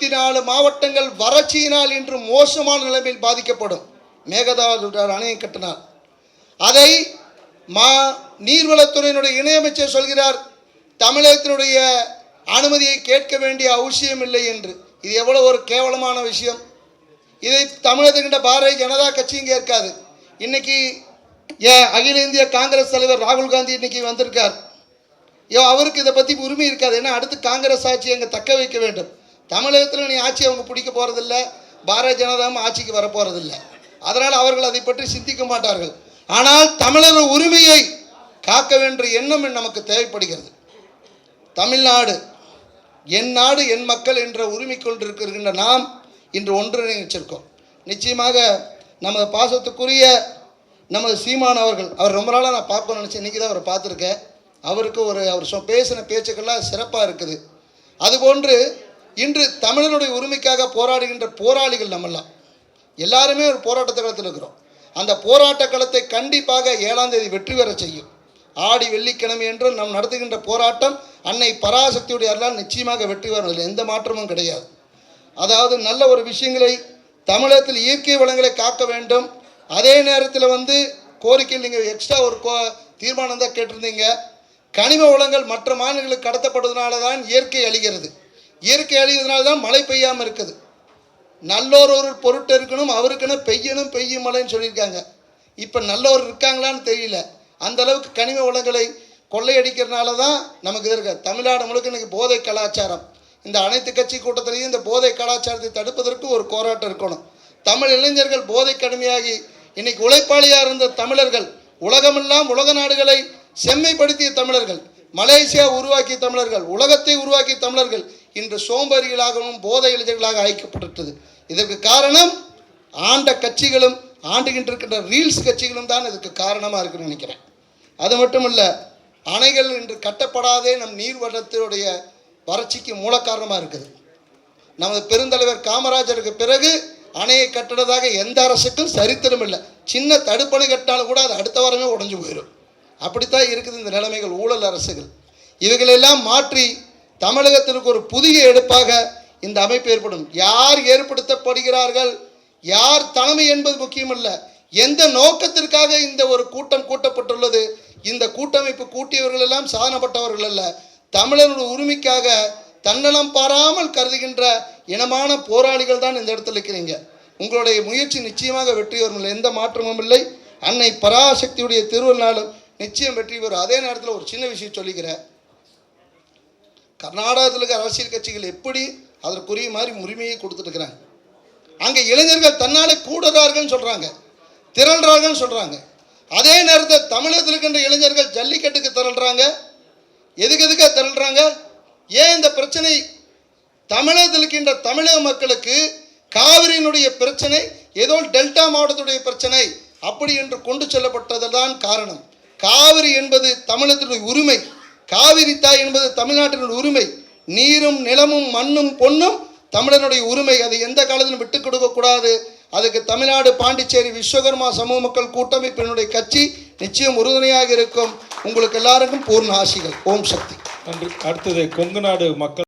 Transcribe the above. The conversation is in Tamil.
24 மாவட்டங்கள் வறட்சியினால் இன்று மோசமான நிலைமையில் பாதிக்கப்படும். மேகதாது அணையை கட்டினார். அதை நீர்வளத்துறையினுடைய இணையமைச்சர் சொல்கிறார், தமிழகத்தினுடைய அனுமதியை கேட்க வேண்டிய அவசியம் இல்லை என்று. இது எவ்வளவு ஒரு கேவலமான விஷயம். இதை தமிழகத்துக்கிட்ட பாரதிய ஜனதா கட்சியும் கேட்காது. இன்னைக்கு அகில இந்திய காங்கிரஸ் தலைவர் ராகுல் காந்தி இன்னைக்கு வந்திருக்கார். அவருக்கு இதை பற்றி உரிமை இருக்காது. ஏன்னா அடுத்து காங்கிரஸ் ஆட்சி அங்கே தக்க வைக்க வேண்டும். தமிழகத்தில் நீ ஆட்சி அவங்க பிடிக்க போகிறதில்ல, பாரதிய ஜனதாவும் ஆட்சிக்கு வரப்போகிறதில்லை. அதனால் அவர்கள் அதை பற்றி சிந்திக்க மாட்டார்கள். ஆனால் தமிழர் உரிமையை காக்க வேண்டிய எண்ணம் நமக்கு தேவைப்படுகிறது. தமிழ்நாடு என் நாடு என் மக்கள் என்ற உரிமை கொண்டிருக்கின்ற நாம் இன்று ஒன்றிணைச்சிருக்கோம். நிச்சயமாக நமது பாசத்துக்குரிய நமது சீமான் அவர்கள், அவர் ரொம்ப நாளாக நான் பார்க்கணும்னு நினச்சேன். இன்றைக்கி தான் அவரை பார்த்துருக்கேன். அவருக்கு அவர் பேசின பேச்சுக்கள்லாம் சிறப்பாக இருக்குது. அதுபோன்று இன்று தமிழனுடைய உரிமைக்காக போராடுகின்ற போராளிகள் நம்மெல்லாம் எல்லாருமே ஒரு போராட்ட களத்தில் இருக்கிறோம். அந்த போராட்ட களத்தை கண்டிப்பாக 7ஆம் தேதி வெற்றி பெற செய்யும். ஆடி வெள்ளிக்கிழமை என்று நாம் நடத்துகின்ற போராட்டம் அன்னை பராசக்தியுடைய அருளால் நிச்சயமாக வெற்றி பெறுவதில் எந்த மாற்றமும் கிடையாது. அதாவது நல்ல ஒரு விஷயங்களை தமிழகத்தில் இயற்கை வளங்களை காக்க வேண்டும். அதே நேரத்தில் கோரிக்கையில் நீங்கள் எக்ஸ்ட்ரா ஒரு தீர்மானம் தான் கேட்டிருந்தீங்க. கனிம வளங்கள் மற்ற மாநிலங்களுக்கு கடத்தப்படுவதனால தான் இயற்கை அழிகிறது. இயற்கை அழிவதனால தான் மழை பெய்யாமல் இருக்குது. நல்லோர் ஒரு பொருட்டு இருக்கணும், அவருக்குன்னு பெய்யும் மழைன்னு சொல்லியிருக்காங்க. இப்போ நல்லோர் இருக்காங்களான்னு தெரியல. அந்த அளவுக்கு கனிம வளங்களை கொள்ளையடிக்கிறதுனால தான் நமக்கு இது இருக்க. தமிழ்நாடு முழுக்க இன்றைக்கி போதை கலாச்சாரம். இந்த அனைத்து கட்சி கூட்டத்திலையும் இந்த போதை கலாச்சாரத்தை தடுப்பதற்கு ஒரு போராட்டம் இருக்கணும். தமிழ் இளைஞர்கள் போதை கடுமையாகி இன்னைக்கு உழைப்பாளியாக இருந்த தமிழர்கள், உலகமெல்லாம் உலக நாடுகளை செம்மைப்படுத்திய தமிழர்கள், மலேசியா உருவாக்கிய தமிழர்கள், உலகத்தை உருவாக்கிய தமிழர்கள் இன்று சோம்பேறிகளாகவும் போதை இளைஞர்களாக அழைக்கப்பட்டது. இதற்கு காரணம் ஆண்ட கட்சிகளும் ஆண்டுகின்ற ரீல்ஸ் கட்சிகளும் தான் இதுக்கு காரணமாக இருக்குன்னு நினைக்கிறேன். அது மட்டும் இல்லை, அணைகள் இன்று கட்டப்படாதே நம் நீர்வளத்தினுடைய வறட்சிக்கு மூல காரணமாக இருக்குது. நமது பெருந்தலைவர் காமராஜருக்கு பிறகு அணையை கட்டுறதாக எந்த அரசுக்கும் சரித்திரம் இல்லை. சின்ன தடுப்பணை கட்டினாலும் கூட அது அடுத்த வாரமே உடஞ்சி போயிடும். அப்படித்தான் இருக்குது இந்த நிலைமைகள். ஊழல் அரசுகள் இவைகளெல்லாம் மாற்றி தமிழகத்திற்கு ஒரு புதிய எடுப்பாக இந்த அமைப்பு ஏற்படும். யார் ஏற்படுத்தப்படுகிறார்கள், யார் தலைமை என்பது முக்கியமல்ல. எந்த நோக்கத்திற்காக இந்த ஒரு கூட்டம் கூட்டப்பட்டுள்ளது, இந்த கூட்டமைப்பு கூட்டியவர்கள் எல்லாம் சாதனப்பட்டவர்கள் அல்ல. தமிழர்களுடைய உரிமைக்காக தன்னலம் பாராமல் கருதுகின்ற இனமான போராளிகள் தான் இந்த இடத்துல இருக்கிறீங்க. உங்களுடைய முயற்சி நிச்சயமாக வெற்றி வரும், எந்த மாற்றமும் இல்லை. அன்னை பராசக்தியுடைய திருவள்ளாலும் நிச்சயம் வெற்றி பெறும். அதே நேரத்தில் ஒரு சின்ன விஷயம் சொல்லிக்கிறேன். கர்நாடகத்தில் இருக்கிற அரசியல் கட்சிகள் எப்படி அதற்குரிய மாதிரி உரிமையை கொடுத்துட்டு இருக்கிறாங்க. அங்கே இளைஞர்கள் தன்னாலே கூடுறார்கள் சொல்கிறாங்க, திரள்றாங்கன்னு சொல்கிறாங்க. அதே நேரத்தில் தமிழகத்தில் இருக்கின்ற இளைஞர்கள் ஜல்லிக்கட்டுக்கு திரள்றாங்க. எதுக்காக திரள்றாங்க? ஏன் இந்த பிரச்சனை தமிழகத்தில் இருக்கின்ற தமிழக மக்களுக்கு காவிரியினுடைய பிரச்சனை ஏதோ டெல்டா மாவட்டத்துடைய பிரச்சனை அப்படி என்று கொண்டு செல்லப்பட்டதுதான் காரணம். காவிரி என்பது தமிழகத்தினுடைய உரிமை, காவிரி தாய் என்பது தமிழ்நாட்டினுடைய உரிமை. நீரும் நிலமும் மண்ணும் பொன்னும் தமிழனுடைய உரிமை. அதை எந்த காலத்திலும் விட்டுக் கொடுக்கக்கூடாது. அதுக்கு தமிழ்நாடு பாண்டிச்சேரி விஸ்வகர்மா சமூக மக்கள் கூட்டமைப்பினுடைய கட்சி நிச்சயம் உறுதுணையாக இருக்கும். உங்களுக்கு எல்லாருக்கும் பூர்ண ஆசிகள். ஓம் சக்தி. நன்றி. அடுத்தது கொங்கு நாடு மக்கள்